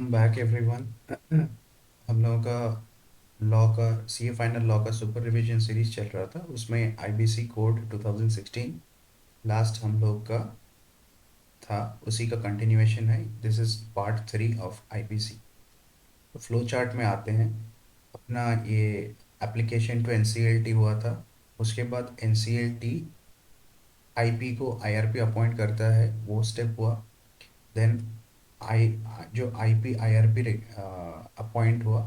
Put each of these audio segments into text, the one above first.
Welcome back everyone. हम लोगों का लॉ का सीए फाइनल लॉ का सुपर रिवीजन सीरीज चल रहा था। उसमें आईबीसी कोड 2016 लास्ट हम लोग का था, उसी का कंटिन्यूएशन है। This is part 3 of IBC. तो फ्लो चार्ट में आते हैं। अपना ये एप्लीकेशन टू एनसीएलटी हुआ था। उसके बाद एनसीएलटी आईपी को आईआरपी अपॉइंट करता है, वो स्टेप हुआ। देन आई जो आईपी आईआरपी अपॉइंट हुआ,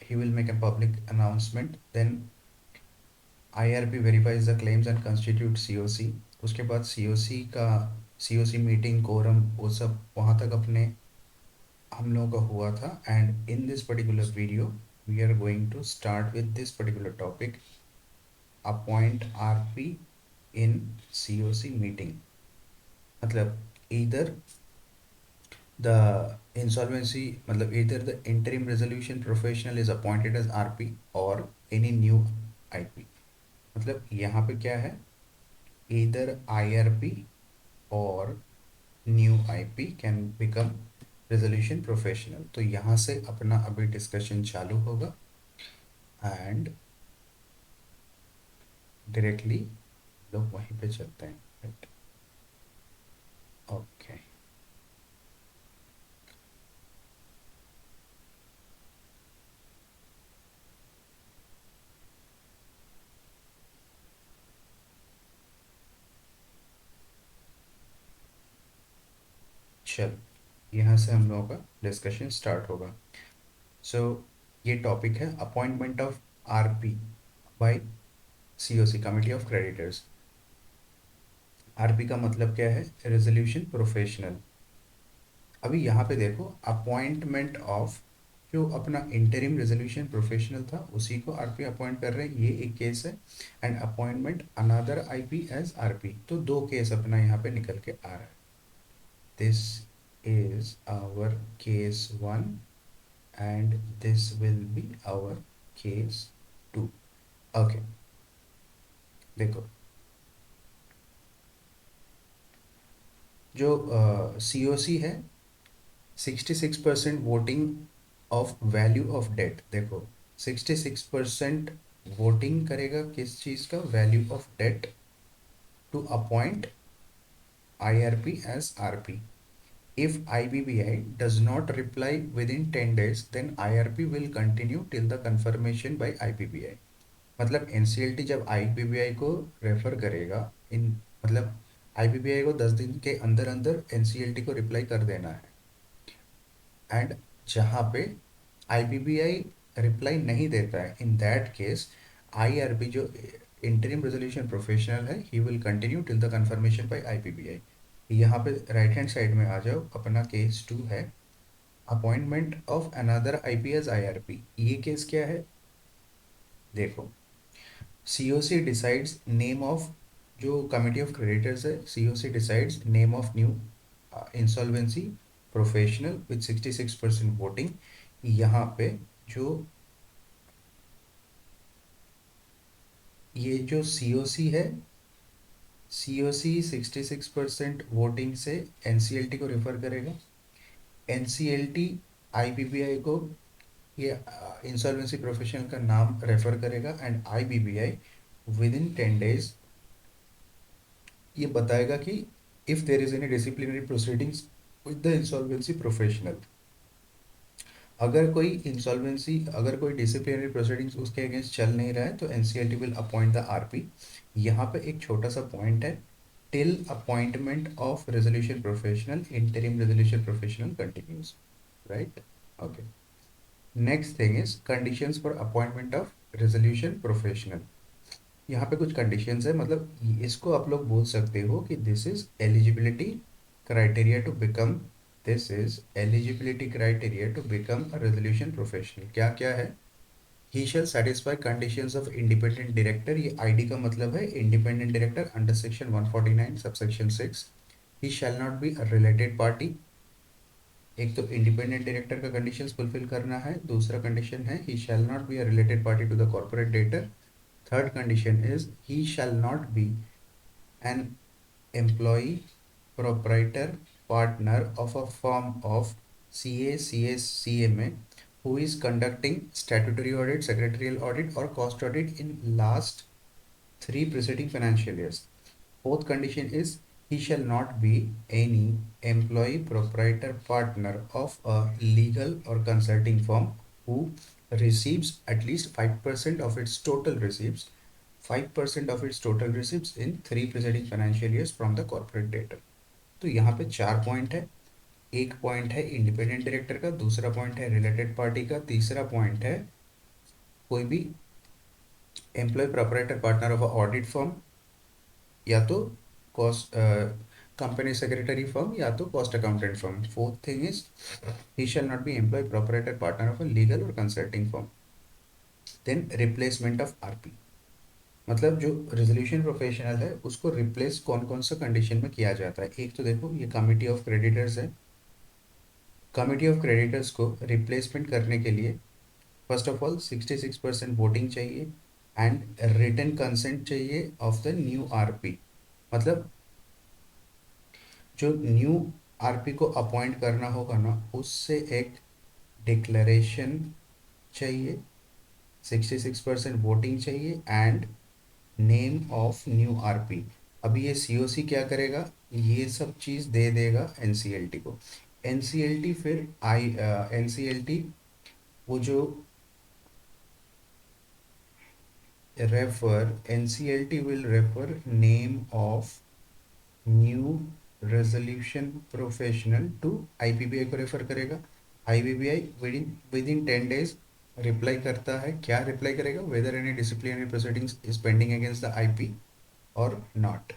he will make a public announcement. Then IRP verifies the claims and constitute COC. उसके बाद COC का COC मीटिंग कोरम वो सब वहाँ तक अपने हम लोगों का हुआ था। And in this particular video we are going to start with this particular topic, appoint RP in COC meeting. मतलब इधर the insolvency मतलब either the interim resolution professional is appointed as RP or any new IP। मतलब यहाँ पे क्या है, either IRP or new IP can become resolution professional। तो यहाँ से अपना अभी डिस्कशन चालू होगा एंड डायरेक्टली लोग वहीं पे चलते हैं, राइट? ओके, चल यहाँ से हम लोगों का डिस्कशन स्टार्ट होगा। सो ये टॉपिक है appointment of RP by COC, committee of creditors. RP का मतलब क्या है? Resolution professional. अभी यहाँ पे देखो, अपॉइंटमेंट ऑफ जो अपना इंटरिम रेजोल्यूशन प्रोफेशनल था उसी को आरपी अपॉइंट कर रहे हैं, ये एक केस है। And appointment another IP as RP, तो दो केस अपना यहाँ पे निकल के आ रहा है। This is our case one and this will be our case two. Okay, देखो जो सीओसी है, 66% voting of value of debt. देखो 66% वोटिंग करेगा किस चीज़ का? Value of debt to appoint IRP as RP. If IBBI does not reply within 10 days, then IRP will continue till the confirmation by IBBI। मतलब NCLT जब IBBI को refer करेगा, इन मतलब IBBI को 10 दिन के अंदर अंदर NCLT को रिप्लाई कर देना है। एंड जहाँ पे IBBI रिप्लाई नहीं देता है, इन दैट केस IRP जो इंटरिम रेजोल्यूशन प्रोफेशनल है, he will continue till the confirmation bye IBBI। यहाँ पे राइट हैंड साइड में आ जाओ, अपना केस टू है appointment of another IP as IRP। ये केस क्या है? देखो, COC डिसाइड्स नेम ऑफ जो कमिटी ऑफ क्रेडिटर्स है, COC decides name of new insolvency professional with 66% voting. यहाँ पे जो ये जो COC है, COC 66% वोटिंग से NCLT को रेफर करेगा। NCLT IBBI को ये इंसॉल्वेंसी प्रोफेशनल का नाम रेफर करेगा and IBBI with in 10 days ये बताएगा कि if there is any disciplinary proceedings with the insolvency professional. अगर कोई डिसिप्लिनरी प्रोसीडिंग्स उसके अगेंस्ट चल नहीं रहा है तो NCLT will appoint the RP. यहाँ पे एक छोटा सा पॉइंट है, till appointment of resolution professional, interim resolution professional continues, right? Okay, next thing is conditions for appointment of resolution professional. यहाँ पे कुछ कंडीशंस है, मतलब इसको आप लोग बोल सकते हो कि this is eligibility criteria to become, this is eligibility criteria to become a resolution professional. क्या क्या है? He shall satisfy conditions of independent director, ये आईडी का मतलब है independent director under section 149 subsection 6। ही shall not be a related पार्टी। एक तो इंडिपेंडेंट डायरेक्टर का कंडीशंस फुलफिल करना है, दूसरा कंडीशन है he shall not be a related party to the corporate debtor. Third condition is he shall not be an employee, proprietor, partner of a firm of CA में who is conducting statutory audit, secretarial audit or cost audit in last 3 preceding financial years. Fourth condition is he shall not be any employee, proprietor, partner of a legal or consulting firm who receives at least 5% of its total receipts, 5% of its total receipts in 3 preceding financial years from the corporate data. तो यहाँ पे 4 point है. एक point है independent director का, दूसरा point है related party का, तीसरा पॉइंट है कोई भी employ, proprietor, partner of audit firm या तो कॉस्ट कंपनी सेक्रेटरी फर्म या तो cost accountant firm. Fourth thing is he shall not be employ, proprietor, partner of a legal और consulting firm. Then replacement of RP, मतलब जो resolution professional है उसको replace कौन कौन सा कंडीशन में किया जाता है. एक तो देखो ये कमिटी ऑफ क्रेडिटर्स है. कमिटी ऑफ क्रेडिटर्स को रिप्लेसमेंट करने के लिए फर्स्ट ऑफ ऑल 66% वोटिंग चाहिए एंड रिटन कंसेंट चाहिए ऑफ द न्यू आरपी. मतलब जो न्यू आरपी को अपॉइंट करना होगा ना, उससे एक डिक्लेरेशन चाहिए, 66% वोटिंग चाहिए and name of new RP. अभी ये सीओसी क्या करेगा, ये सब चीज़ दे देगा एनसीएलटी को. एनसीएलटी फिर एनसीएलटी वो जो NCLT will refer name of new resolution professional to IPBI को रेफर करेगा. IPBI within 10 days reply करता है. क्या रिप्लाई करेगा, whether any disciplinary proceedings is pending against the IP और not.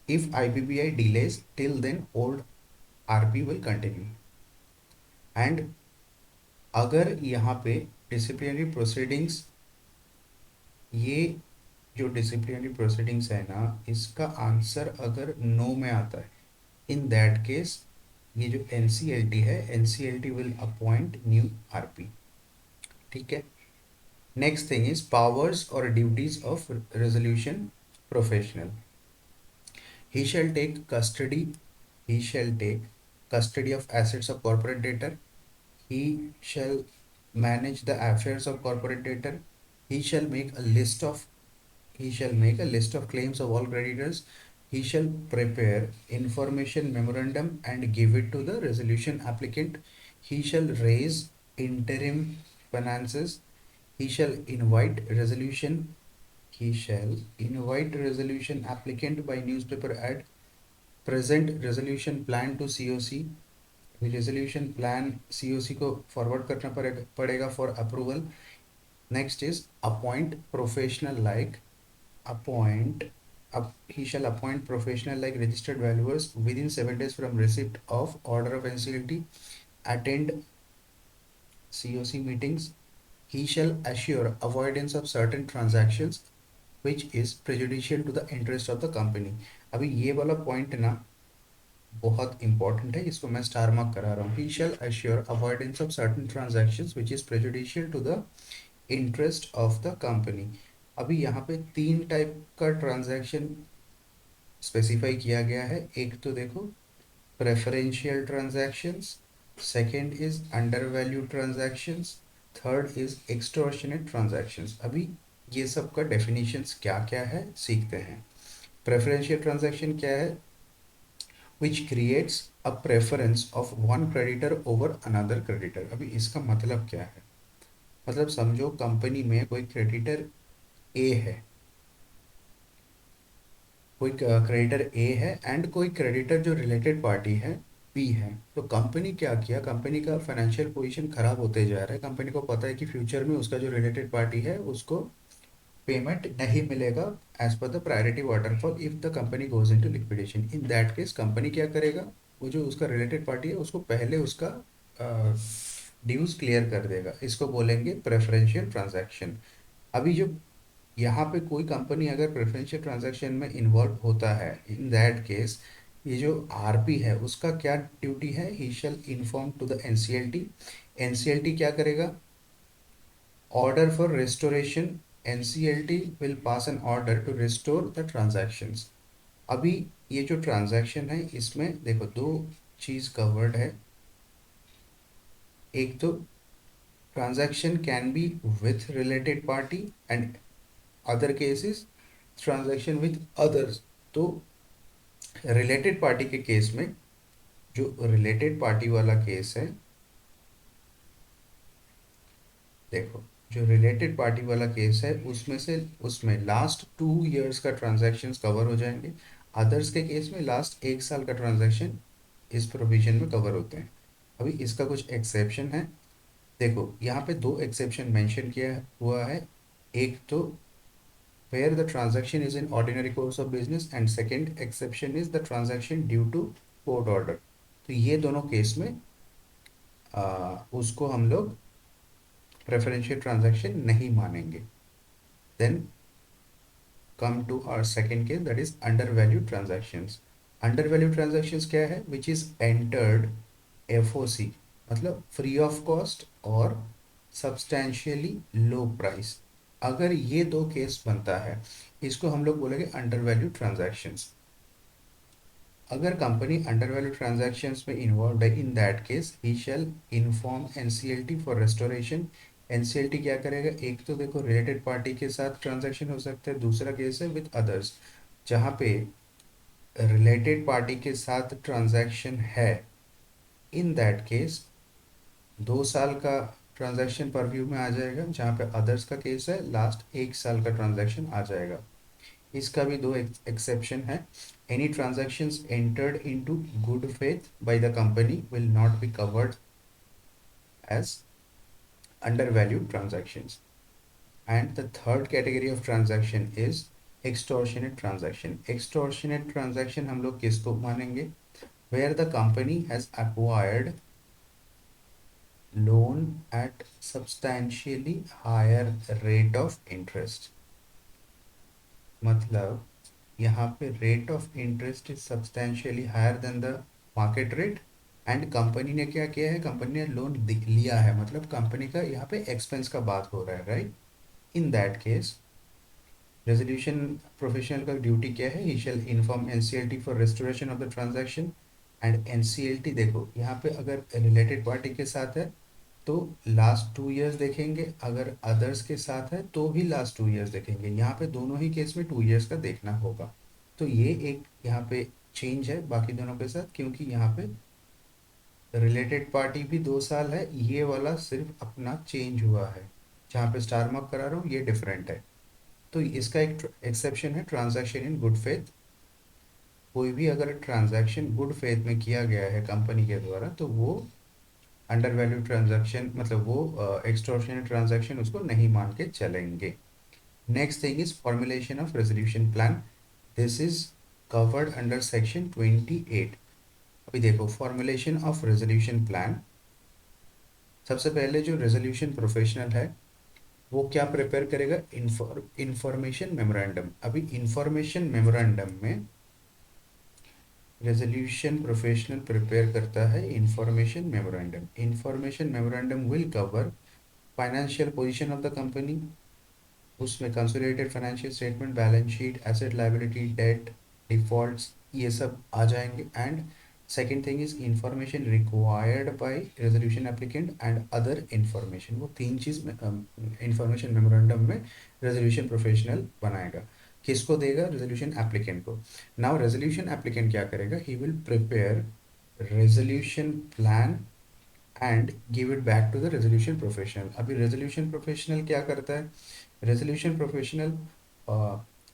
If IPBI delays till then old RP will continue. And अगर यहाँ पे डिसिप्लिनरी प्रोसीडिंग्स, ये जो डिसिप्लिनरी प्रोसीडिंग्स है ना, इसका आंसर अगर नो में आता है, इन दैट केस ये जो एनसीएलटी है, NCLT will appoint new RP. ठीक है. नेक्स्ट थिंग इज पावर्स और duties of resolution professional. He shall take custody, he shall take custody of assets of corporate debtor. He shall manage the affairs of corporate debtor. He shall make a list of claims of all creditors. He shall prepare information memorandum and give it to the resolution applicant. He shall raise interim finances. He shall invite resolution. He shall invite resolution applicant by newspaper ad. Present resolution plan to COC. Resolution plan COC को forward करना पड़ेगा for approval. Next is appoint professional like he shall appoint professional like registered valuers within 7 days from receipt of order of NCLT. Attend COC meetings. He shall assure avoidance of certain transactions which is prejudicial to the interest of the company. अभी ये वाला point ना बहुत important है, इसको मैं star mark करा रहा हूँ. He shall assure avoidance of certain transactions which is prejudicial to the interest of the company. अभी यहाँ पे 3 टाइप का ट्रांजैक्शन स्पेसिफाई किया गया है. एक तो देखो preferential transactions, second is under value transactions, third is extortionate transactions. अभी ये सब का डेफिनेशंस क्या क्या है सीखते हैं. प्रेफरेंशियल ट्रांजैक्शन क्या है, which creates a preference of one creditor over another creditor. अभी इसका मतलब क्या है, मतलब समझो कंपनी में कोई क्रेडिटर ए है, कोई क्रेडिटर ए है एंड कोई क्रेडिटर जो रिलेटेड पार्टी है बी है. तो कंपनी क्या किया, कंपनी का फाइनेंशियल पोजीशन खराब होते जा रहा है. कंपनी को पता है कि फ्यूचर में उसका जो रिलेटेड पार्टी है उसको पेमेंट नहीं मिलेगा as per the priority waterfall if the company goes into liquidation. In that case company क्या करेगा, वो जो उसका रिलेटेड पार्टी है उसको पहले उसका ड्यूज क्लियर कर देगा. इसको बोलेंगे प्रेफरेंशियल ट्रांजैक्शन. अभी जो यहाँ पे कोई कंपनी अगर प्रेफरेंशियल ट्रांजैक्शन में इन्वॉल्व होता है, इन दैट केस ये जो आरपी है उसका क्या ड्यूटी है, he shall inform to the NCLT. NCLT क्या करेगा, order for restoration. NCLT will pass an order to restore the transactions. अभी ये जो ट्रांजैक्शन है इसमें देखो 2 चीज़ कवर्ड है. एक तो transaction can be with related party and other cases transaction with others. तो रिलेटेड पार्टी के केस में, जो रिलेटेड पार्टी वाला केस है, देखो जो रिलेटेड पार्टी वाला केस है उसमें लास्ट 2 इयर्स का ट्रांजैक्शंस कवर हो जाएंगे। अदर्स के केस में लास्ट 1 साल का ट्रांजैक्शन इस प्रोविजन में कवर होते हैं। अभी इसका कुछ एक्सेप्शन है। देखो यहाँ पे दो एक्सेप्शन मेंशन किया हुआ है। एक तो where the transaction is in ordinary course of business and second exception is the transaction due to court order। तो ये दोनों केस में उसको हम लोग प्रेफरेंशियल ट्रांजैक्शन नहीं मानेंगे। Then come to our second case, that is undervalued transactions। undervalued transactions क्या है? which is entered FOC, मतलब फ्री ऑफ कॉस्ट और सब्सटैंशियली लो प्राइस। अगर ये दो केस बनता है, इसको हम लोग बोलेंगे अंडरवैल्यूड ट्रांजैक्शंस। अगर कंपनी अंडरवैल्यूड ट्रांजैक्शंस में इन्वॉल्व है, in that case he shall inform NCLT for restoration. NCLT क्या करेगा? एक तो देखो रिलेटेड पार्टी के साथ ट्रांजैक्शन हो सकता है, दूसरा केस है विद अदर्स। जहाँ पे रिलेटेड पार्टी के साथ ट्रांजैक्शन है, इन दैट केस 2 साल का ट्रांजैक्शन परव्यू में आ जाएगा। जहाँ पे अदर्स का केस है, लास्ट 1 साल का ट्रांजैक्शन आ जाएगा। इसका भी दो एक्सेप्शन है। Any transactions entered into good faith by the company will not be covered as undervalued transactions। And the third category of transaction is extortionate transaction। extortionate transaction हम लोग किसको मानेंगे? where the company has acquired loan at substantially higher rate of interest। मतलब यहाँ पे rate of interest is substantially higher than the market rate and company ने क्या किया है? कंपनी ने लोन लिया है, मतलब कंपनी का यहाँ पे एक्सपेंस का बात हो रहा है, right? In that case resolution professional का ड्यूटी क्या है? He shall inform NCLT for restoration of the transaction. And NCLT देखो यहाँ पे अगर रिलेटेड पार्टी के साथ है तो लास्ट 2 इयर्स देखेंगे, अगर अदर्स के साथ है तो भी लास्ट 2 इयर्स देखेंगे। यहाँ पे दोनों ही केस में 2 इयर्स का देखना होगा। तो ये एक यहाँ पे चेंज है बाकी दोनों के साथ, क्योंकि यहाँ पे रिलेटेड पार्टी भी 2 साल है, ये वाला सिर्फ अपना चेंज हुआ है। जहाँ पे स्टार मार्क करा रहा हूँ ये डिफरेंट है। तो इसका एक एक्सेप्शन है, ट्रांजैक्शन इन गुड फेथ। कोई भी अगर ट्रांजैक्शन गुड फेथ में किया गया है कंपनी के द्वारा तो वो अंडर वैल्यू ट्रांजैक्शन, मतलब वो एक्सटॉर्शनरी ट्रांजैक्शन उसको नहीं मान के चलेंगे। Next thing is formulation of resolution plan. This is covered under section 28। अभी देखो फॉर्मुलेशन ऑफ रेजोल्यूशन प्लान। सबसे पहले जो रेजोल्यूशन प्रोफेशनल है वो क्या प्रिपेयर करेगा? Information memorandum. अभी इंफॉर्मेशन मेमोरेंडम में रेजोल्यूशन प्रोफेशनल प्रिपेयर करता है information memorandum. Information memorandum will cover financial position of the company, उसमें consolidated financial statement, balance sheet, asset liability, debt, defaults, ये सब आ जाएंगे। And second thing is information required by resolution applicant and other information. वो तीन चीज में information memorandum में रेजोल्यूशन प्रोफेशनल बनाएगा। किसको देगा? रेजोल्यूशन एप्लीकेंट को। नाउ रेजोल्यूशन एप्लीकेंट क्या करेगा? He will prepare resolution plan and give it back to the resolution professional. अभी रेजोल्यूशन प्रोफेशनल क्या करता है? Resolution professional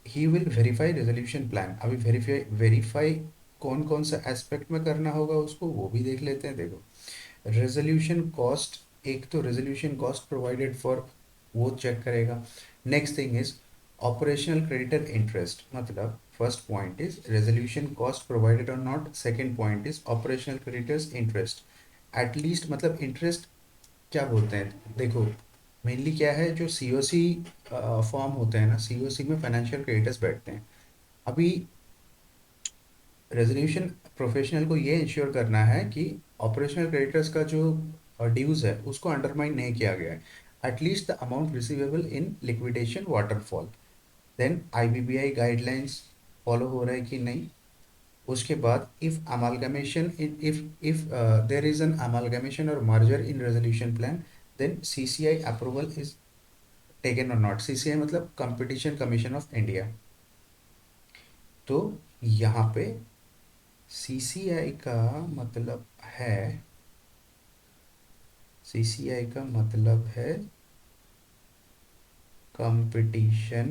he will verify resolution plan. अभी वेरीफाई कौन कौन सा एस्पेक्ट में करना होगा उसको वो भी देख लेते हैं। देखो रेजोल्यूशन कॉस्ट, एक तो रेजोल्यूशन कॉस्ट प्रोवाइडेड फॉर वो चेक करेगा। Next thing is operational creditor interest, मतलब first point is resolution cost provided और not, second point is operational creditors interest. At least मतलब इंटरेस्ट क्या बोलते हैं? देखो मेनली क्या है, जो सीओसी फॉर्म होते हैं ना, सीओसी में फाइनेंशियल क्रेडिटर्स बैठते हैं। अभी रेजोल्यूशन प्रोफेशनल को ये इंश्योर करना है कि ऑपरेशनल क्रेडिटर्स का जो ड्यूज है उसको अंडरमाइन नहीं किया गया है, at least the amount receivable in liquidation waterfall. Then IBBI guidelines follow हो रहा है कि नहीं, उसके बाद if amalgamation if there is an amalgamation और merger in resolution plan, then CCI approval is taken और नॉट। सीसीआई मतलब कंपटीशन कमीशन ऑफ इंडिया। तो यहाँ पे सीसीआई का मतलब है, सीसीआई का मतलब है कंपटीशन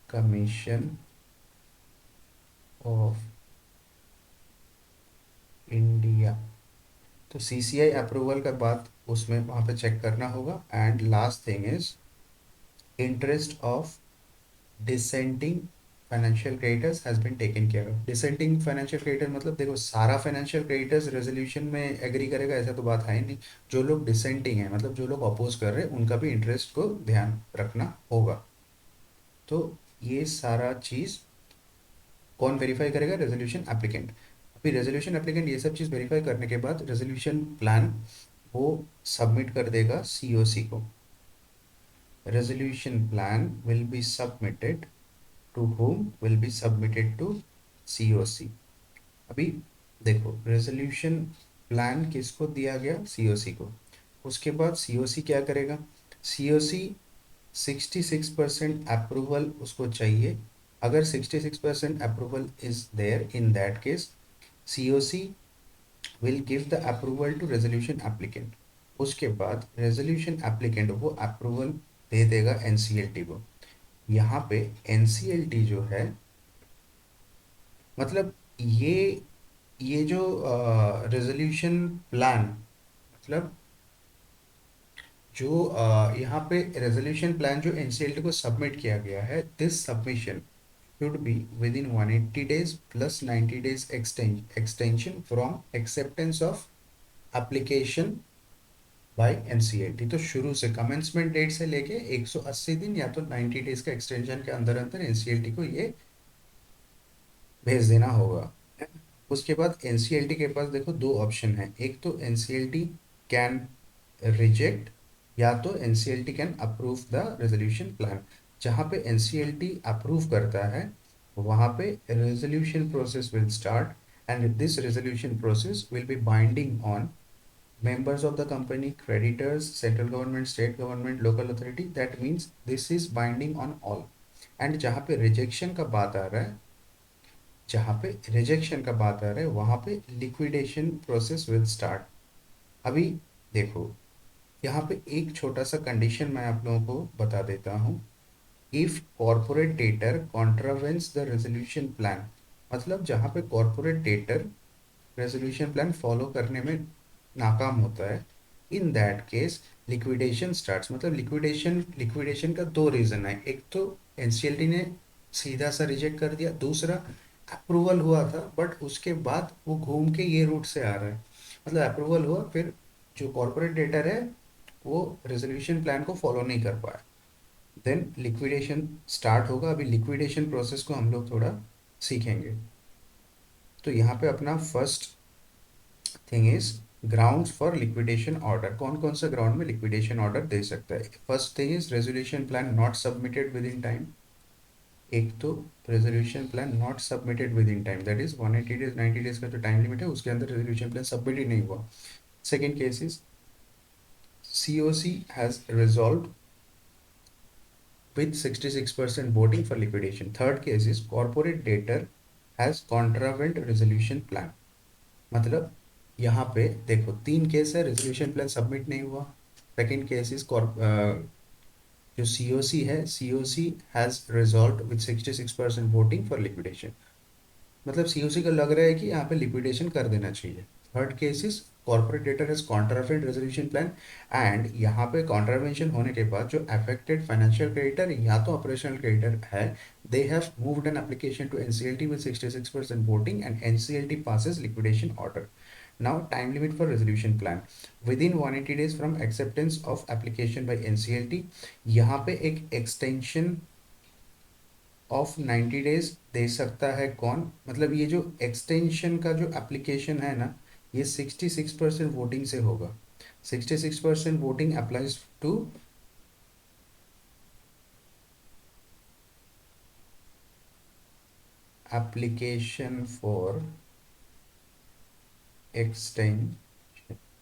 कमीशन ऑफ इंडिया। तो सीसीआई अप्रूवल का बाद उसमें वहाँ पे चेक करना होगा। And last thing is interest of dissenting financial creditors has been taken care of. Dissenting financial creditor मतलब देखो सारा फाइनेंशियल क्रेडिटर्स रेजोल्यूशन में एग्री करेगा ऐसा तो बात है ही नहीं। जो लोग डिसेंटिंग है मतलब जो लोग अपोज कर रहे हैं उनका भी इंटरेस्ट को ध्यान रखना होगा। तो ये सारा चीज़ कौन वेरीफाई करेगा? Resolution applicant. अभी रेजोल्यूशन एप्लीकेंट ये सब चीज़ वेरीफाई करने के बाद रेजोल्यूशन प्लान वो सबमिट कर देगा सीओसी को। Resolution plan will be submitted to whom? will be submitted to COC। अभी देखो रेजोल्यूशन प्लान किसको दिया गया? सीओसी को। उसके बाद सीओसी क्या करेगा? सीओसी 66% अप्रूवल उसको चाहिए। अगर 66% approval is there, in that case COC will give the approval to resolution applicant. उसके बाद रेजोल्यूशन एप्लीकेंट वो अप्रूवल दे देगा एनसीएलटी को। यहाँ पे एनसीएलटी जो है मतलब ये जो रेजोल्यूशन प्लान मतलब जो यहाँ पे रेजोल्यूशन प्लान जो एनसीएलटी को सबमिट किया गया है, this submission should be within 180 days plus 90 days extension from acceptance of application by NCLT। तो शुरू से कमेंसमेंट डेट से लेके 180 दिन या तो 90 डेज का एक्सटेंशन के अंदर अंदर एनसीएलटी को ये भेज देना होगा। उसके बाद एनसीएलटी के पास देखो दो ऑप्शन है। एक तो एनसीएलटी कैन रिजेक्ट या तो NCLT can approve the resolution plan. जहाँ पे एनसीएलटी अप्रूव करता है वहाँ पे resolution process will start and this resolution process will be binding on members of the company, creditors, central government, state government, local authority। that means this is binding on all। And जहाँ पे rejection का बात आ रहा है, जहाँ पे rejection का बात आ रहा है वहाँ पे लिक्विडेशन प्रोसेस विल स्टार्ट। अभी देखो यहाँ पे एक छोटा सा कंडीशन मैं आप लोगों को बता देता हूँ। If corporate debtor contravenes the resolution plan, मतलब जहाँ पे corporate debtor resolution plan follow करने में नाकाम होता है, in that case liquidation starts. मतलब लिक्विडेशन लिक्विडेशन का दो रीज़न है। एक तो एनसीएलटी ने सीधा सा रिजेक्ट कर दिया, दूसरा अप्रूवल हुआ था बट उसके बाद वो घूम के ये रूट से आ रहा है। मतलब अप्रूवल हुआ फिर जो कॉर्पोरेट डेटर है वो रेजोल्यूशन प्लान को फॉलो नहीं कर पाया, देन लिक्विडेशन स्टार्ट होगा। अभी लिक्विडेशन प्रोसेस को हम लोग थोड़ा सीखेंगे। तो यहाँ पे अपना first thing is grounds for liquidation order. कौन कौन सा ग्राउंड में लिक्विडेशन ऑर्डर दे सकता है? First thing is resolution plan not submitted with in time. एक तो resolution plan not submitted with in time, that is 180 days 90 days का जो टाइम लिमिट है उसके अंदर रेजोल्यूशन प्लान सबमिट ही नहीं हुआ। Second case is COC has resolve with 66% voting for liquidation। Third case is corporate debtor has contravened resolution plan। मतलब यहाँ पे देखो तीन केस है, रेजोल्यूशन प्लान सबमिट नहीं हुआ। सेकेंड केस इज जो सीओसी है, COC has resolve with 66% voting for liquidation. मतलब सीओसी को लग रहा है कि यहाँ पे लिक्विडेशन कर देना चाहिए। Third case is corporate debtor has contravened resolution plan and यहाँ पे कॉन्ट्रावेंशन होने के बाद जो अफेक्टेड फाइनेंशियल क्रेडिटर या तो ऑपरेशनल क्रेडिटर है, they have moved an application to NCLT with 66% voting and NCLT passes liquidation order. Now time limit for resolution plan within 180 days from acceptance of application by NCLT। यहाँ पे एक extension of 90 days दे सकता है कौन? मतलब ये जो extension का जो एप्लीकेशन है ना, ये 66% वोटिंग से होगा। 66% voting applies to application for extension,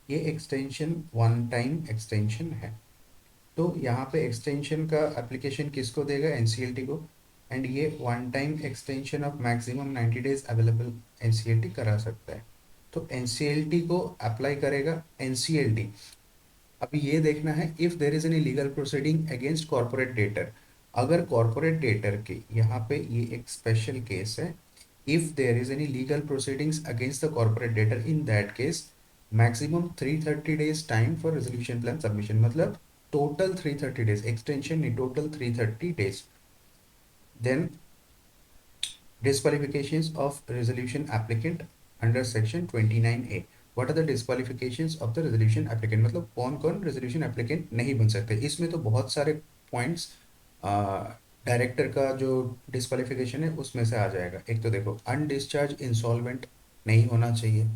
ये एक्सटेंशन वन टाइम एक्सटेंशन है। तो यहाँ पे एक्सटेंशन का एप्लीकेशन किसको देगा, एनसीएलटी को। एंड ये one time extension of maximum 90 days available NCLT करा सकता है। तो एनसीएलटी को अप्लाई करेगा एनसीएलटी। अभी ये देखना है if there is any legal proceeding against corporate debtor. अगर कॉर्पोरेट डेटर के यहाँ पे ये एक स्पेशल केस है, if there is any legal proceedings against the corporate debtor, in that case maximum 330 days time for resolution plan submission, मतलब total 330 days, extension नहीं, total 330 days. Then disqualifications of resolution applicant under section 29A। what are the disqualifications of the resolution applicant, मतलब कौन कौन resolution applicant नहीं बन सकते। इसमें तो बहुत सारे पॉइंट्स डायरेक्टर का जो डिस्क्वालिफिकेशन है उसमें से आ जाएगा। एक तो देखो अनडिस्चार्ज इंसॉल्वेंट नहीं होना चाहिए।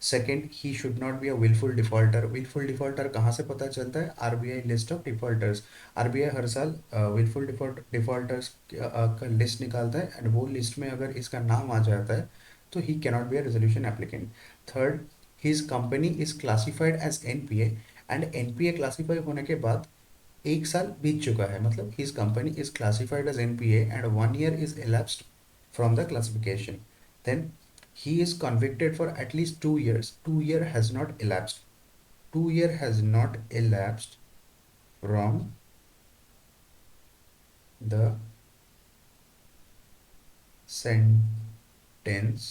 Second, he should not B a wilful defaulter. Wilful defaulter कहाँ से पता चलता है, RBI list of defaulters. RBI हर साल विलफुल डिफॉल्टर्स का लिस्ट निकालता है, एंड वो लिस्ट में अगर इसका नाम आ जाता है तो he cannot be a resolution applicant. Third, his company is classified as NPA, and NPA classify होने के बाद एक साल बीत चुका है, मतलब his company is classified as NPA and 1 year इज elapsed from the classification। then he is convicted for at least 2 years, 2 year has not elapsed, 2 year has not elapsed from the sentence।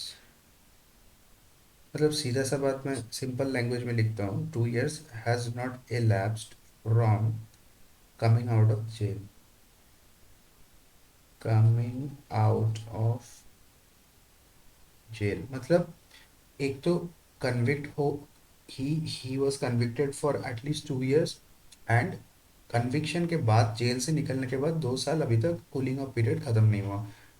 मतलब सीधा सा बात मैं simple language में लिखता हूँ, 2 years has not elapsed from coming out of jail, coming out of jail. मतलब एक तो कन्विक्ट हो, he was convicted for at least 2 years, and conviction के बाद जेल से निकलने के बाद 2 साल अभी तक कूलिंग ऑफ पीरियड खत्म नहीं हुआ।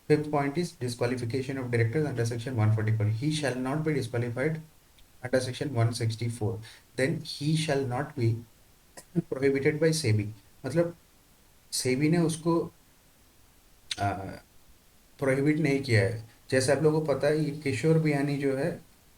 Fifth point is disqualification of directors under section 144। He shall not be disqualified under section 164। Then he shall not be prohibited by SEBI, मतलब सेबी ने उसको प्रोहिबिट नहीं किया है। जैसे आप लोगों को पता है, ये किशोर बियानी जो है,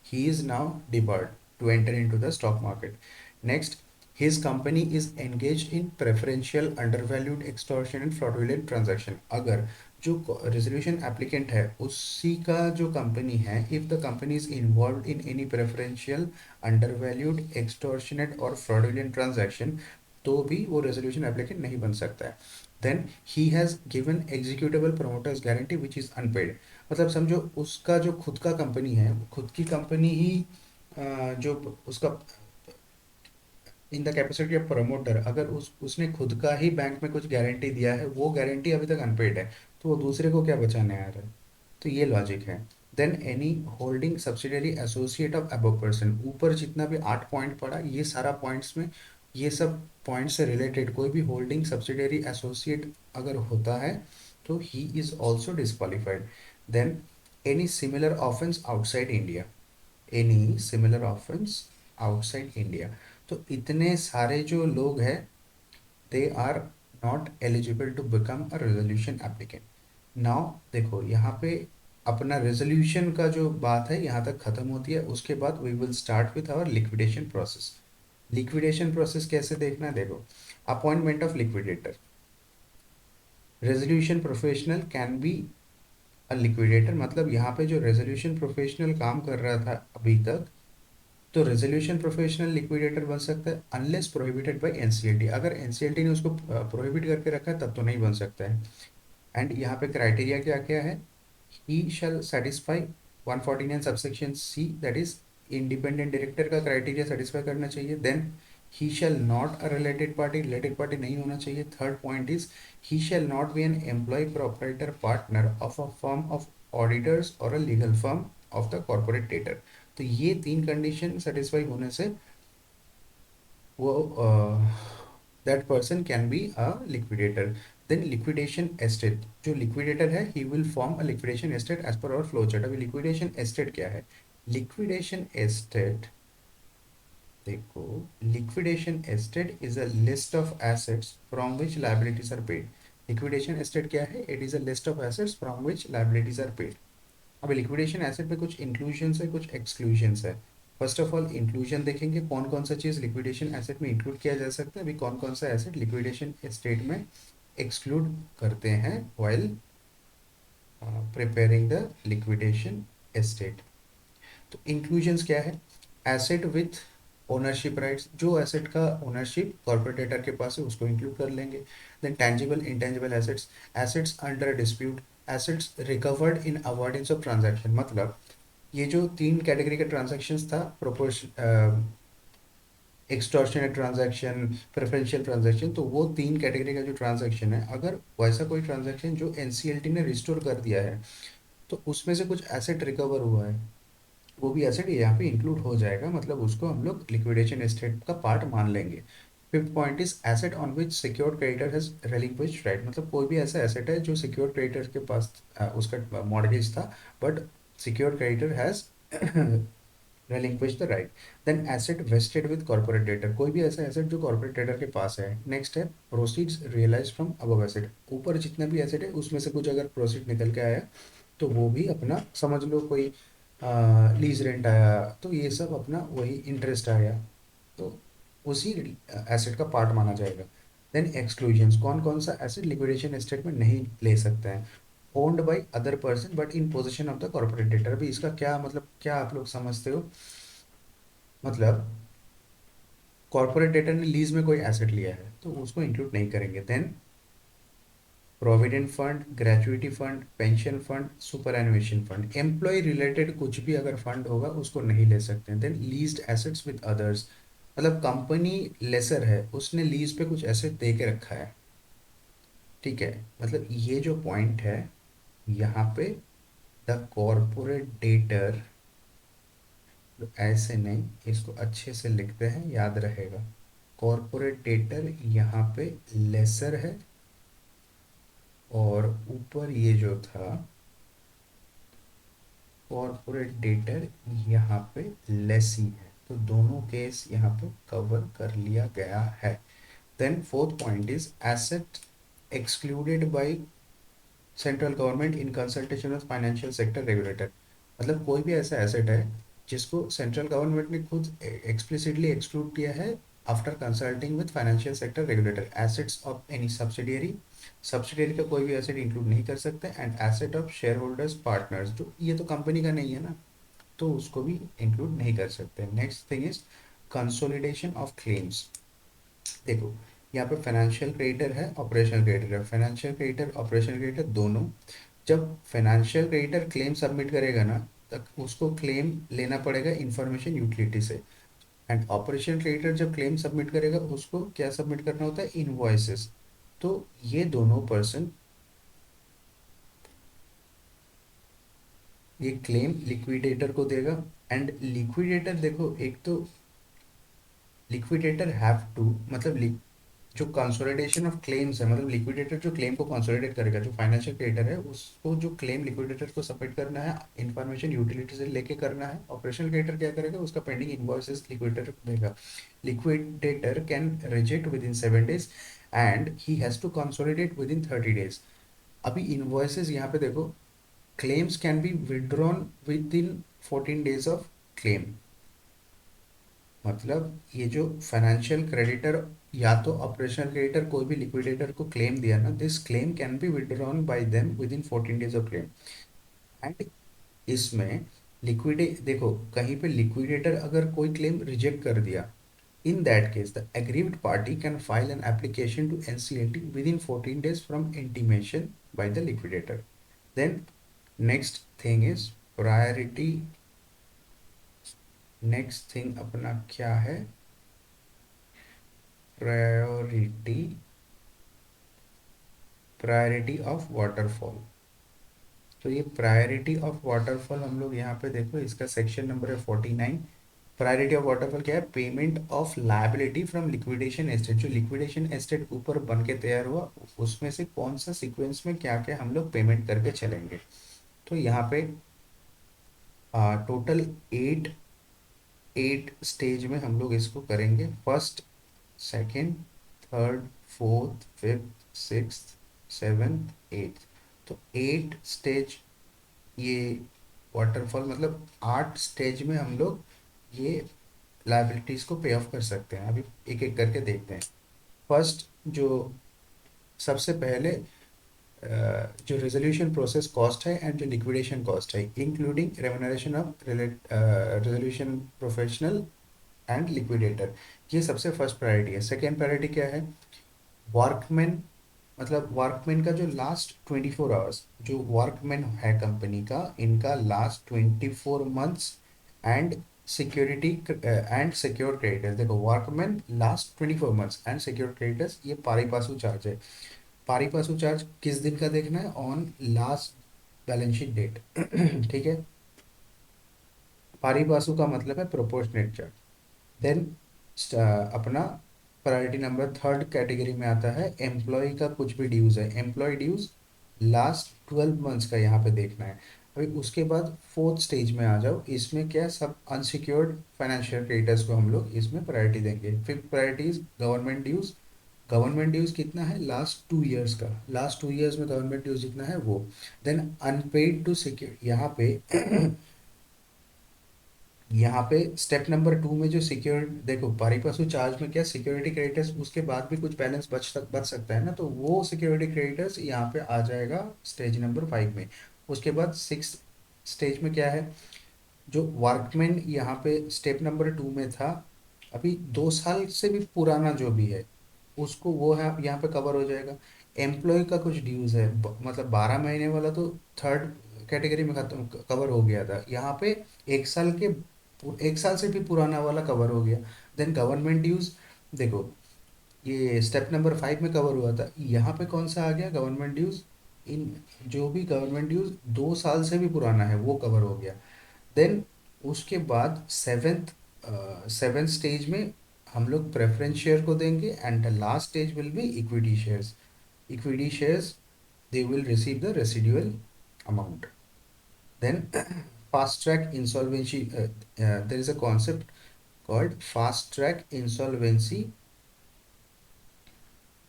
he is now debarred to enter into the stock market. Next, his company is engage in preferential undervalued extortion and fraudulent transaction. अगर जो रेजोल्यूशन एप्लीकेंट है उसी का जो कंपनी है, if the company is involve in any preferential undervalued extortionate और fraudulent transaction, तो भी वो रेजोल्यूशन एप्लीकेंट नहीं बन सकता है। Then he has given executable promoters guarantee which is unpaid. मतलब समझो उसका जो खुद का कंपनी है, खुद की कंपनी ही जो उसका in the capacity of promoter, अगर उसने खुद का ही बैंक में कुछ गारंटी दिया है, वो गारंटी अभी तक अनपेड है, तो वो दूसरे को क्या बचाने आ रहा है। तो ये लॉजिक है। Then any holding subsidiary associate of above person, ऊपर जितना भी 8 पॉइंट पड़ा, ये सारा पॉइंट्स में, ये सब पॉइंट से रिलेटेड कोई भी होल्डिंग सब्सिडियरी एसोसिएट अगर होता है तो he is also disqualified. Then any similar offence outside India, any similar offence outside India. तो इतने सारे जो लोग हैं, they are not eligible to become a resolution applicant. Now देखो यहाँ पे अपना रेजोल्यूशन का जो बात है यहाँ तक खत्म होती है, उसके बाद we will start with our liquidation process. Liquidation process कैसे देखना है, देखो appointment of liquidator. Resolution professional can be a liquidator, मतलब यहाँ पे जो रेजोल्यूशन प्रोफेशनल काम कर रहा था अभी तक, तो रेजोल्यूशन प्रोफेशनल लिक्विडेटर बन सकता है अनलेस प्रोहिबिटेड बाय एनसीएलटी। अगर एनसीएलटी ने उसको प्रोहिबिट करके रखा है तब तो नहीं बन सकता है। एंड यहाँ पे क्राइटेरिया क्या क्या है, he shall satisfy 149 subsection C, that is independent director का क्राइटेरिया सेटिस्फाई करना चाहिए। Then he shell not a related party, related party नहीं होना चाहिए। Third point is he shall not be an employ proprietor partner of a firm of auditors और a legal firm of the corporate debtor. तो ये तीन condition satisfy होने से वो that person can be a liquidator. Then liquidation estate, जो liquidator है he will form a liquidation estate as पर आवर फ्लो चार्ट। अभी लिक्विडेशन एस्टेट क्या है, लिक्विडेशन एस्टेट, देखो liquidation estate is a list of assets from which liabilities are paid. Liquidation estate क्या है, it is a list of assets from which liabilities are paid. अब liquidation asset में कुछ inclusions है, कुछ एक्सक्लूजन्स है। First of all inclusion देखेंगे, कौन कौन सा चीज़ लिक्विडेशन एसेट में इंक्लूड किया जा सकता है, अभी कौन कौन सा एसेट लिक्विडेशन स्टेट में एक्सक्लूड करते हैं while preparing the liquidation estate. तो इंक्लूजन्स क्या है, एसेट विथ ओनरशिप राइट्स, जो एसेट का ओनरशिप कॉर्पोरेटर के पास है उसको इंक्लूड कर लेंगे। Then tangible intangible assets, assets under dispute, assets recovered in avoidance of transaction. मतलब ये जो तीन कैटेगरी के ट्रांजैक्शंस था, प्रोपोर्शन, एक्सटॉर्शनल ट्रांजैक्शन, प्रेफरेंशियल ट्रांजैक्शन, तो वो तीन कैटेगरी का जो ट्रांजैक्शन है, अगर वैसा कोई ट्रांजैक्शन जो एनसीएलटी ने रिस्टोर कर दिया है तो उसमें से कुछ एसेट रिकवर हुआ है, वो भी एसेट यहाँ पे इंक्लूड हो जाएगा, मतलब उसको हम लोग लिक्विडेशन एस्टेट का पार्ट मान लेंगे। Fifth point is asset on which secured creditor has relinquished right, मतलब कोई भी ऐसा एसेट है जो सिक्योर्ड क्रेडिटर के पास उसका मॉर्गेज था, but secured creditor has relinquish the right. Then asset vested with corporate debtor, कोई भी ऐसा एसेट जो कॉर्पोरेट डेटर के पास है। नेक्स्ट है proceeds realise from above asset, ऊपर जितना भी एसेट है उसमें से कुछ अगर प्रोसीड निकल के आया तो वो भी अपना समझ लो, कोई लीज रेंट आया तो ये सब अपना वही इंटरेस्ट आया, तो उसी एसेट का पार्ट माना जाएगा। देन एक्सक्लूजन्स, कौन कौन सा एसेट लिक्विडेशन एस्टेट में नहीं ले सकते हैं, owned by other person but in position of the corporate debtor. अभी इसका क्या मतलब, क्या आप लोग समझते हो, मतलब कॉर्पोरेट डेटर ने लीज में कोई एसेट लिया है तो उसको इंक्लूड नहीं करेंगे। Then provident fund, gratuity fund, pension fund, super annuation fund, employ related कुछ भी अगर फंड होगा उसको नहीं ले सकते। Then leased assets with others, मतलब कंपनी लेसर है, उसने लीज पे कुछ एसेट दे के रखा है, ठीक है, मतलब ये जो पॉइंट है यहाँ पे, द कॉर्पोरेट डेटर, ऐसे नहीं, इसको अच्छे से लिखते हैं याद रहेगा, कॉर्पोरेट डेटर यहाँ पे लेसर है और ऊपर ये जो था कॉर्पोरेट डेटर यहाँ पे लेसी है, तो दोनों केस यहाँ पे कवर कर लिया गया है। Then fourth point is asset excluded by central government in consultation with financial sector regulator, मतलब कोई भी ऐसा एसेट है जिसको सेंट्रल गवर्नमेंट ने खुद एक्सप्लिसिटली एक्सक्लूड किया है after consulting with financial sector regulator. Assets of any subsidiary, subsidiary का कोई भी एसेट इंक्लूड नहीं कर सकते, and asset of share holders partners, जो ये तो कंपनी का नहीं है ना, तो उसको भी इंक्लूड नहीं कर सकते। Next thing is consolidation of claims. देखो यहाँ पे फाइनेंशियल क्रेडिटर है, ऑपरेशनल क्रेडिटर है, फाइनेंशियल क्रेडिटर ऑपरेशनल क्रेडिटर दोनों, जब फाइनेंशियल क्रेडिटर क्लेम सबमिट करेगा ना, तब उसको क्लेम लेना पड़ेगा इंफॉर्मेशन यूटिलिटी से, एंड ऑपरेशनल क्रेडिटर जब क्लेम सबमिट करेगा उसको क्या सबमिट करना होता है, इनवॉइसेस। तो ये दोनों पर्सन ये क्लेम लिक्विडेटर को देगा, एंड लिक्विडेटर देखो, एक तो लिक्विडेटर हैव टू, मतलब जो कंसोलिडेशन ऑफ क्लेम्स है, मतलब लिक्विडेटर जो क्लेम को कंसोलिडेट करेगा, जो फाइनेंशियल क्रेडिटर है उसको जो क्लेम लिक्विडेटर को सबमिट करना है इंफॉर्मेशन यूटिलिटी से लेके करना है, ऑपरेशनल क्रेडिटर क्या करेगा, उसका पेंडिंग इनवॉइसेस लिक्विडेटर को देगा। Liquidator can reject within 7 days and he has to consolidate within 30 days। अभी इनवॉइसेस यहाँ पे देखो, claims can be withdrawn within 14 days of claim, मतलब ये जो फाइनेंशियल क्रेडिटर या तो ऑपरेशनल क्रेडिटर कोई भी लिक्विडेटर को क्लेम दिया ना, this claim can be withdrawn bye them with in 14 days of claim. And इसमें लिक्विडे देखो, कहीं पे लिक्विडेटर अगर कोई क्लेम रिजेक्ट कर दिया, in that case the aggrieved party can file an application to NCLT within 14 days from intimation by the liquidator। Then next thing is priority, next thing अपना क्या है, प्रायोरिटी, प्रायोरिटी ऑफ वाटरफॉल। तो ये priority of waterfall हम लोग यहाँ पे देखो, इसका सेक्शन नंबर है 49। प्रायोरिटी ऑफ वाटरफॉल क्या है, payment of liability from liquidation estate, जो लिक्विडेशन एस्टेट ऊपर बन के तैयार हुआ उसमें से कौन सा सीक्वेंस में क्या क्या हम लोग पेमेंट करके चलेंगे। तो यहाँ पे टोटल 8 स्टेज में हम लोग इसको करेंगे, first, second, third, fourth, fifth, sixth, seventh, eighth, तो 8 स्टेज ये वाटरफॉल मतलब 8 स्टेज में हम लोग ये लाइबिलिटीज को पे ऑफ कर सकते हैं। अभी एक एक करके देखते हैं। फर्स्ट जो सबसे पहले जो रेजोल्यूशन प्रोसेस कॉस्ट है एंड जो लिक्विडेशन कॉस्ट है including remuneration of resolution professional and liquidator, ये सबसे फर्स्ट प्रायोरिटी है। सेकेंड प्रायोरिटी क्या है? वर्कमैन, मतलब वर्कमैन का जो लास्ट 24 आवर्स, जो वर्कमैन है कंपनी का, इनका last 24 months and security and secure creditors. देखो workman last 24 months and secure creditors, ये पारी पासू चार्ज है। पारी पासू चार्ज किस दिन का देखना है? On last balance sheet date. ठीक है। पारी पासू का मतलब है प्रोपोर्शनेट चार्ज। देन अपना प्रायोरिटी नंबर थर्ड कैटेगरी में आता है एम्प्लॉय का कुछ भी ड्यूज है, एम्प्लॉय ड्यूज लास्ट 12 मंथ्स का यहाँ पे देखना है। अभी उसके बाद फोर्थ स्टेज में आ जाओ, इसमें क्या है, सब अनसिक्योर्ड फाइनेंशियल क्रेडिटर्स को हम लोग इसमें प्रायोरिटी देंगे। Fifth priority is government dues. Government dues कितना है? लास्ट 2 ईयर्स का, लास्ट 2 ईयर्स में गवर्नमेंट ड्यूज जितना है वो। देन अनपेड टू सिक्योर, यहाँ पे यहाँ पे स्टेप नंबर 2 में जो सिक्योर, देखो पारी पासु चार्ज में क्या सिक्योरिटी क्रेडिटर्स, उसके बाद भी कुछ बैलेंस बच सकता है ना, तो वो सिक्योरिटी क्रेडिटर्स यहाँ पे आ जाएगा स्टेज नंबर 5 में। उसके बाद सिक्स स्टेज में क्या है? जो वर्कमैन यहाँ पे स्टेप नंबर 2 में था, अभी 2 साल से भी पुराना जो भी है उसको, वो है यहाँ पे कवर हो जाएगा। एम्प्लॉय का कुछ ड्यूज है, मतलब 12 महीने वाला तो थर्ड कैटेगरी में खत्म कवर हो गया था, यहाँ पे 1 साल के, 1 साल से भी पुराना वाला कवर हो गया। देन गवर्नमेंट ड्यूज, देखो ये स्टेप नंबर 5 में कवर हुआ था, यहाँ पे कौन सा आ गया? Government dues. इन जो भी गवर्नमेंट ड्यूज 2 साल से भी पुराना है वो कवर हो गया। देन उसके बाद सेवेंथ सेवेंथ स्टेज में हम लोग प्रेफरेंस शेयर को देंगे and the last stage will be equity shares. Equity shares, they will receive the residual amount. Then fast track insolvency, there is a concept called fast track insolvency.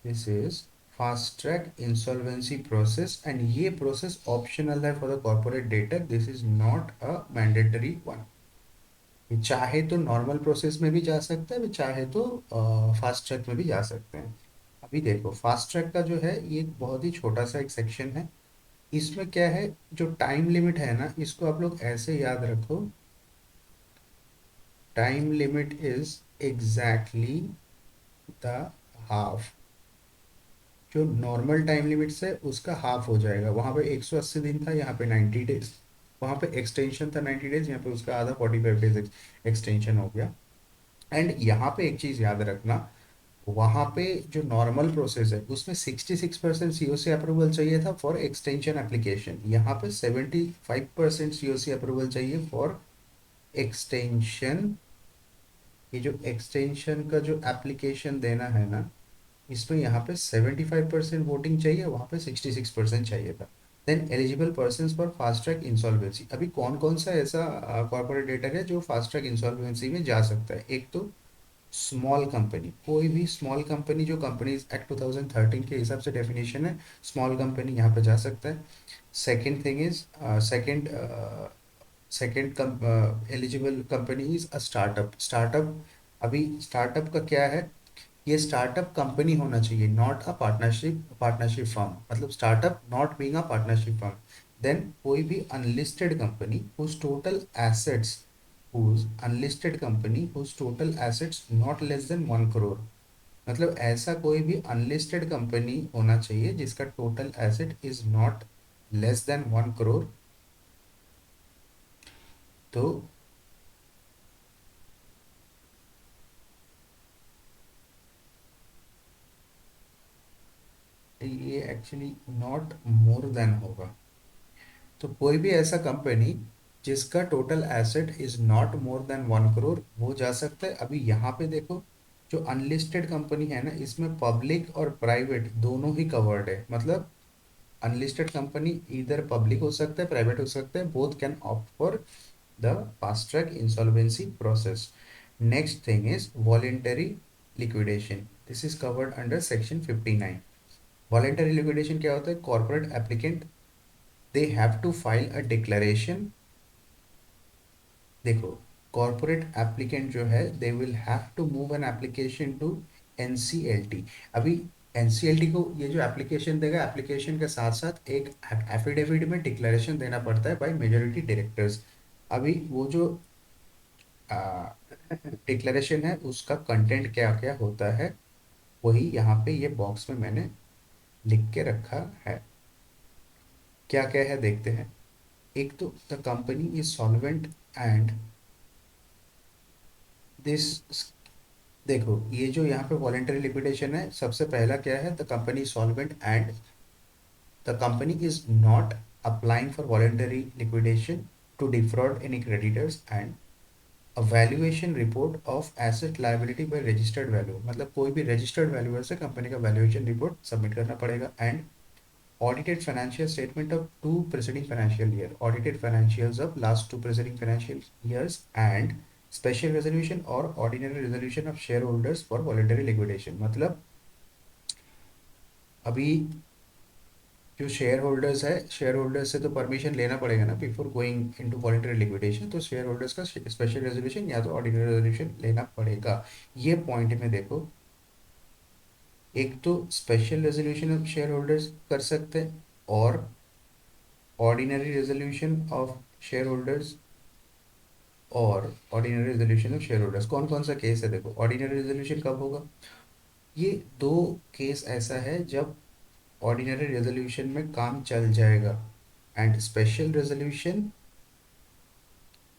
This is fast track insolvency process and ये process optional है for the corporate debtor. This is not a mandatory one. ये चाहे तो normal process में भी जा सकता है, चाहे तो फास्ट ट्रैक में भी जा सकते हैं। अभी देखो फास्ट ट्रैक का जो है ये एक बहुत ही छोटा सा एक सेक्शन है। इसमें क्या है, जो टाइम लिमिट है ना, इसको आप लोग ऐसे याद रखो, time limit is exactly the half. जो नॉर्मल टाइम लिमिट है उसका हाफ हो जाएगा। वहाँ पे 180 दिन था, यहाँ पे 90 डेज। वहाँ पे एक्सटेंशन था 90 डेज, यहाँ पे उसका आधा 45 डेज एक्सटेंशन हो गया। एंड यहाँ पे एक चीज याद रखना, वहाँ पे जो नॉर्मल प्रोसेस है उसमें 66% सीओसी अप्रूवल चाहिए था फॉर एक्सटेंशन एप्लीकेशन, यहाँ पे 75% सीओसी अप्रूवल चाहिए फॉर एक्सटेंशन। ये जो एक्सटेंशन का जो एप्लीकेशन देना है ना, इसमें यहाँ पे 75% वोटिंग चाहिए, वहाँ पे 66% चाहिए था। Then eligible person for fast track insolvency, अभी कौन कौन सा ऐसा कॉर्पोरेट डेटर है जो फास्ट ट्रैक इंसॉल्वेंसी में जा सकता है? एक तो स्मॉल कंपनी, कोई भी स्मॉल कंपनी, जो कंपनीज एक्ट 2013 के हिसाब से डेफिनेशन है, स्मॉल कंपनी यहाँ पे जा सकता है। Second thing is second second eligible company is a startup. Startup, अभी स्टार्टअप का क्या है, ये स्टार्टअप कंपनी होना चाहिए, नॉट अ पार्टनरशिप फर्म, मतलब startup not being a partnership firm. Then कोई भी unlisted company whose total assets whose unlisted company whose total assets not less than 1 crore, मतलब ऐसा कोई भी अनलिस्टेड कंपनी होना चाहिए जिसका total asset is not less than 1 crore. तो ये एक्चुअली नॉट मोर देन होगा। तो कोई भी ऐसा कंपनी जिसका total asset is not more than 1 crore वो जा सकता है। अभी यहाँ पे देखो, जो अनलिस्टेड कंपनी है ना, इसमें पब्लिक और प्राइवेट दोनों ही कवर्ड है, मतलब अनलिस्टेड कंपनी इधर पब्लिक हो सकता है, प्राइवेट हो सकता है, both can opt for the fast track insolvency process. Next thing is voluntary liquidation, this is covered under section 59। Voluntary liquidation क्या होता है? Corporate applicant, they have to file a declaration देखो, कॉर्पोरेट एप्लीकेंट जो है they will have to move an application to NCLT. अभी NCLT को ये जो एप्लीकेशन देगा, एप्लीकेशन के साथ साथ एक एफिडेविट में डिक्लेरेशन देना पड़ता है बाय मेजोरिटी डायरेक्टर्स। अभी वो जो डिक्लेरेशन है उसका कंटेंट क्या क्या होता है, वही यहाँ पे ये बॉक्स में मैंने लिख के रखा है। क्या क्या है देखते हैं। एक तो the company is solvent and this, देखो ये जो यहाँ पे वॉलेंटरी लिक्विडेशन है, सबसे पहला क्या है, the company solvent and the company is not applying for voluntary liquidation to defraud any creditors and a valuation report of asset liability by registered value, मतलब कोई भी रजिस्टर्ड वैल्यूअर से कंपनी का वैल्यूएशन रिपोर्ट सबमिट करना पड़ेगा। And audited financial statement of two preceding financial year, audited financials of last two preceding financial years, and special resolution or ordinary resolution of shareholders for voluntary liquidation। मतलब अभी जो share holders है, share holders से तो permission लेना पड़ेगा ना before going into voluntary liquidation, तो शेयर होल्डर्स का स्पेशल रेजोल्यूशन या तो ऑर्डिनरी रेजोल्यूशन लेना पड़ेगा। ये पॉइंट में देखो, एक तो special resolution of share holders कर सकते हैं और ordinary resolution of share holders और ordinary resolution of share holders. कौन कौन सा केस है, देखो ऑर्डिनरी रेजोल्यूशन कब होगा, ये दो केस ऐसा है जब ऑर्डिनरी रेजोल्यूशन में काम चल जाएगा, and special resolution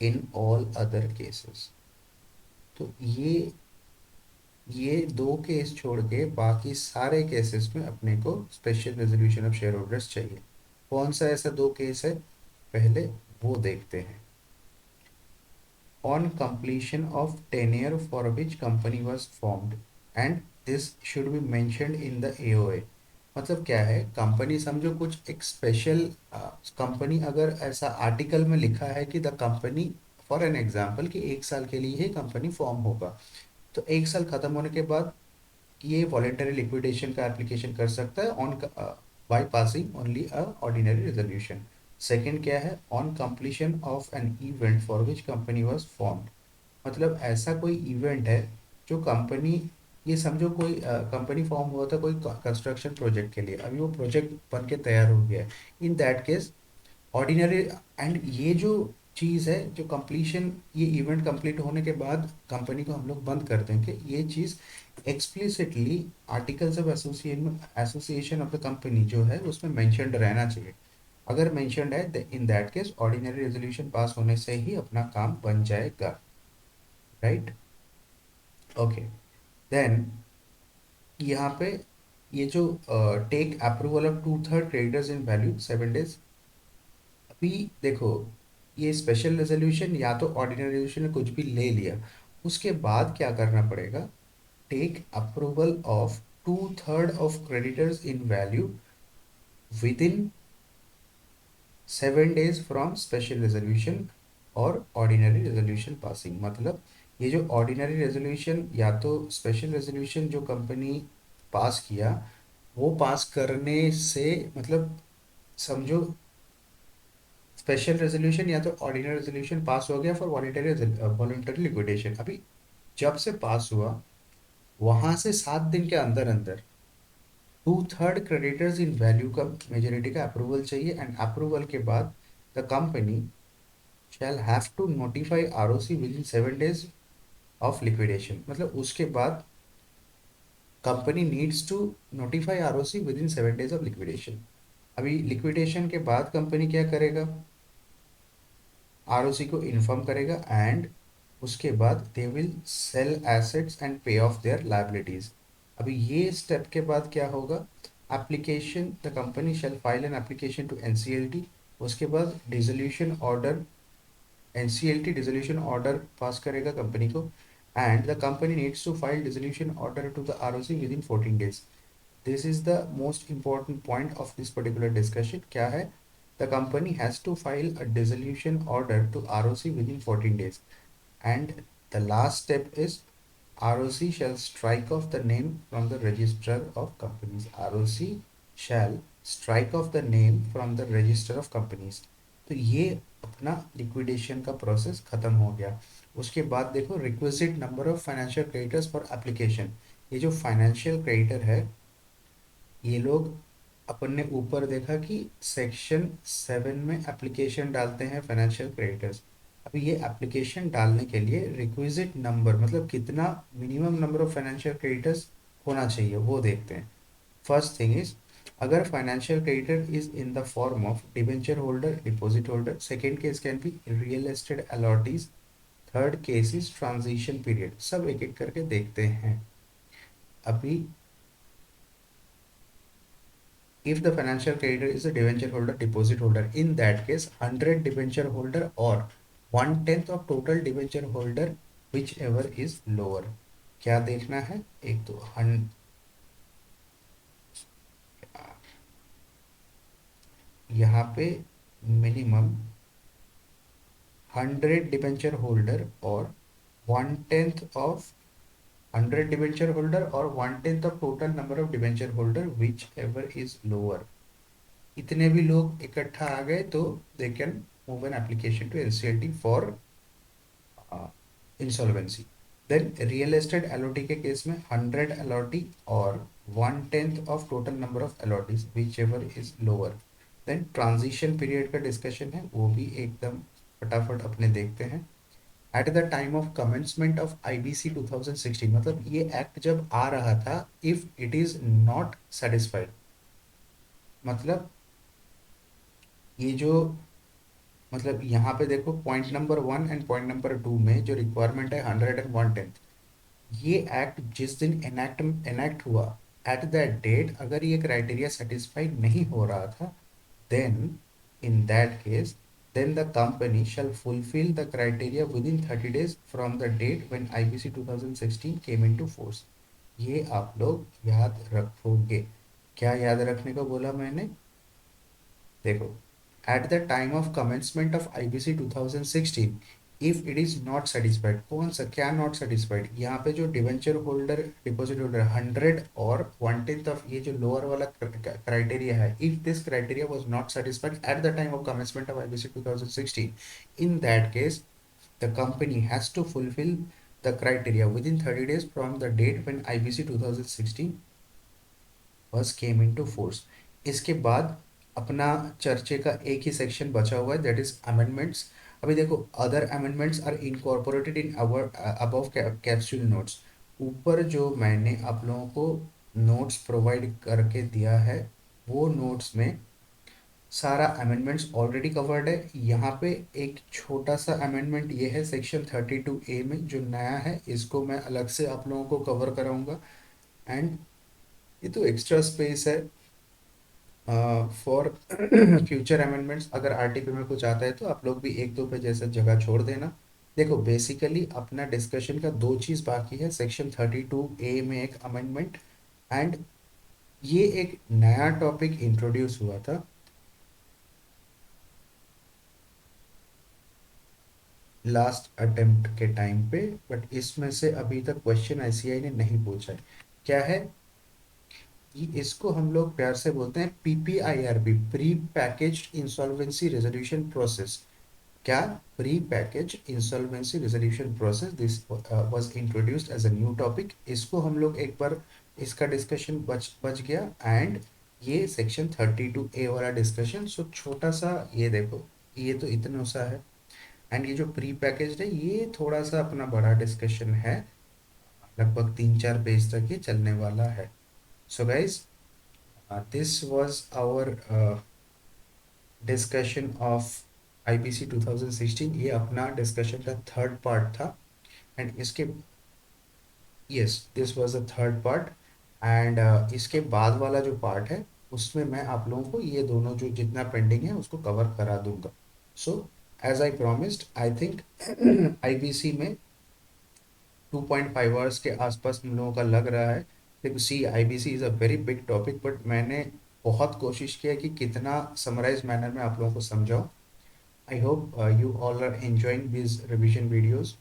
in all other cases. तो ये दो केस छोड़ के बाकी सारे केसेस में अपने को special resolution of share holders चाहिए। कौन सा ऐसा दो केस है, पहले वो देखते हैं। on completion of tenure for which company was formed and this should be mentioned in the AOA। मतलब क्या है, कंपनी समझो कुछ एक स्पेशल कंपनी, अगर ऐसा आर्टिकल में लिखा है कि the company, for an example कि 1 साल के लिए ही कंपनी फॉर्म होगा, तो 1 साल खत्म होने के बाद ये वॉलेंटरी लिक्विडेशन का एप्लीकेशन कर सकता है on by passing only a ordinary resolution. Second क्या है, on completion of an event for which company was formed. मतलब ऐसा कोई इवेंट है जो कंपनी, ये समझो कोई कंपनी फॉर्म हुआ था कोई कंस्ट्रक्शन प्रोजेक्ट के लिए, अभी वो प्रोजेक्ट बन के तैयार हो गया है, in that case ordinary. And ये जो चीज़ है जो कंप्लीशन, ये इवेंट कंप्लीट होने के बाद कंपनी को हम लोग बंद कर देंगे, ये चीज़ explicitly articles of association, association of the company जो है उसमें मेंशन्ड रहना चाहिए। अगर मेंशन्ड है in that case ordinary resolution pass होने से ही अपना काम बन जाएगा, राइट। ओके, देन यहाँ पे ये जो take approval of 2/3 creditors in value 7 days। अभी देखो, ये स्पेशल रेजोल्यूशन या तो ऑर्डिनरी रेजोल्यूशन में कुछ भी ले लिया, उसके बाद क्या करना पड़ेगा, take approval of 2/3 of creditors in value within 7 days from special resolution और ऑर्डिनरी रेजोल्यूशन पासिंग। मतलब ये जो ऑर्डिनरी रेजोल्यूशन या तो स्पेशल रेजोल्यूशन जो कंपनी पास किया, वो पास करने से मतलब समझो स्पेशल रेजोल्यूशन या तो ऑर्डिनरी रेजोल्यूशन पास हो गया फॉर वॉलेंटरी वॉलेंटरी लिक्विडेशन, अभी जब से पास हुआ वहां से 7 दिन के अंदर अंदर 2/3 क्रेडिटर्स इन वैल्यू का मेजोरिटी का अप्रूवल चाहिए, एंड अप्रूवल के बाद the company shall have to notify ROC within 7 days of liquidation। मतलब उसके बाद company needs to notify ROC within 7 days of liquidation. अभी लिक्विडेशन के बाद कंपनी क्या करेगा, ROC को इन्फॉर्म करेगा एंड उसके बाद they will sell assets and pay off their liabilities. अभी ये स्टेप के बाद क्या होगा, application, the company shall file an application to NCLT. उसके बाद dissolution order, NCLT dissolution order pass करेगा कंपनी को, and the company needs to file dissolution order to the ROC within 14 days। This is the most important point of this particular discussion. क्या है, the company has to file a dissolution order to ROC within 14 days, and the last step is ROC shall strike off the name from the register of companies। ROC shall strike off the name from the register of companies। तो ये अपना liquidation का process खत्म हो गया। उसके बाद देखो requisite number of financial creditors for application. ये जो फाइनेंशियल क्रेडिटर है, ये लोग, अपन ने ऊपर देखा कि सेक्शन 7 में एप्लीकेशन डालते हैं फाइनेंशियल क्रेडिटर्स। अभी ये एप्लीकेशन डालने के लिए रिक्विजिट नंबर मतलब कितना minimum number of financial creditors होना चाहिए वो देखते हैं। फर्स्ट थिंग इज, अगर financial creditor is in the form of debenture holder, deposit holder, second case can be real estate allottees, third case is transition period. सब एक एक करके देखते हैं। अभी if the financial creditor is a debenture holder, deposit holder, in that case 100 debenture holder or 1/10 of total debenture holder, whichever is lower। क्या देखना है, एक तो यहाँ पे मिनिमम 100 डिबेंचर होल्डर और 1/10 ऑफ 100 डिबेंचर होल्डर और 1/10 of total number of debenture holder whichever is lower. इतने भी लोग इकट्ठा आ गए तो they can move an application to NCLT for insolvency. Then real estate allottee के केस में 100 अलॉटी और 1/10 of total number of allottees whichever is lower. Then transition period का डिस्कशन है, वो भी एकदम फटाफट अपने देखते हैं। At the time of commencement of IBC 2016, मतलब ये एक्ट जब आ रहा था, if it is not satisfied, मतलब ये जो, मतलब यहाँ पे देखो point number 1 and point number 2 में जो रिक्वायरमेंट है 100 एंड 1/10, ये एक्ट जिस दिन एनेक्ट हुआ, एट दैट डेट अगर ये क्राइटेरिया सेटिस्फाइड नहीं हो रहा था, then in that case then the company shall fulfil the criteria within 30 days from the date when IBC 2016 came into force. ये आप लोग याद रखोगे। क्या याद रखने को बोला मैंने, देखो, eight the time of commencement of IBC 2016, if it is not satisfied, कौन सा क्या नॉट सेटिस्फाइड, यहाँ पे जो डिवेंचर होल्डर डिपॉजिट होल्डर 100 और 1/10 ऑफ ये जो लोअर वाला क्राइटेरिया है, if this criteria was not satisfied at the time of commencement of IBC 2016, in that case the company has to fulfil the criteria within 30 days from the date when IBC 2016 was came into force। इसके बाद अपना चर्चे का एक ही section बचा हुआ है, that is amendments. अभी देखो other amendments are incorporated in our above capsule notes. ऊपर जो मैंने आप लोगों को नोट्स प्रोवाइड करके दिया है, वो नोट्स में सारा अमेंडमेंट्स ऑलरेडी कवर्ड है। यहाँ पे एक छोटा सा अमेंडमेंट ये है सेक्शन 32A में जो नया है, इसको मैं अलग से आप लोगों को कवर कराऊंगा। एंड ये तो एक्स्ट्रा स्पेस है फॉर फ्यूचर अमेंडमेंट्स। अगर आरटीपी में कुछ आता है तो आप लोग भी एक दो पे जैसा जगह छोड़ देना। देखो बेसिकली अपना डिस्कशन का दो चीज बाकी है, सेक्शन 32A में एक अमेंडमेंट, एंड ये एक नया टॉपिक इंट्रोड्यूस हुआ था लास्ट अटेम्प्ट के टाइम पे, बट इसमें से अभी तक क्वेश्चन आईसीआई ने नहीं पूछा है। क्या है कि इसको हम लोग प्यार से बोलते हैं PPIRP, pre packaged insolvency resolution process. क्या, pre package insolvency resolution process, this was introduced as a new topic. इसको हम लोग एक बार इसका डिस्कशन बच बच गया, एंड ये सेक्शन 32A वाला डिस्कशन, सो छोटा सा ये देखो, ये तो इतना सा है। एंड ये जो प्री पैकेज है ये थोड़ा सा अपना बड़ा डिस्कशन है, लगभग 3-4 पेज तक ये चलने वाला है। So guys, this was our discussion of IBC 2016। ये अपना डिस्कशन का थर्ड पार्ट था, एंड इसके, yes this was the third part. And इसके बाद वाला जो पार्ट है उसमें मैं आप लोगों को ये दोनों जो जितना पेंडिंग है उसको कवर करा दूंगा। So as I promised, I think IBC में 2.5 आवर्स के आसपास हम लोगों का लग रहा है। देखो see IBC is a very big topic, but मैंने बहुत कोशिश किया कि कितना समराइज मैनर में आप लोगों को समझाऊं। I hope you all are enjoying this revision videos.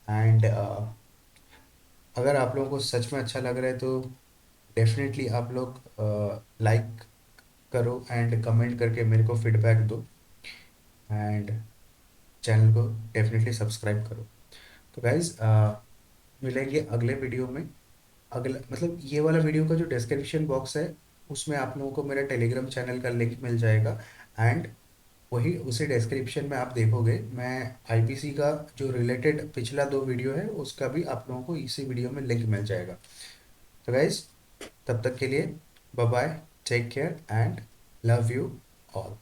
And अगर आप लोगों को सच में अच्छा लग रहा है तो डेफिनेटली आप लोग लाइक करो एंड कमेंट करके मेरे को फीडबैक दो। एंड चैनल को डेफिनेटली सब्सक्राइब करो। तो गाइज मिलेंगे अगले वीडियो में। अगला मतलब ये वाला वीडियो का जो डिस्क्रिप्शन बॉक्स है उसमें आप लोगों को मेरा टेलीग्राम चैनल का लिंक मिल जाएगा। एंड वही उसी डिस्क्रिप्शन में आप देखोगे, मैं आईपीसी का जो रिलेटेड पिछला 2 वीडियो है उसका भी आप लोगों को इसी वीडियो में लिंक मिल जाएगा। तो गाइज तब तक के लिए bye bye, take care and love you all.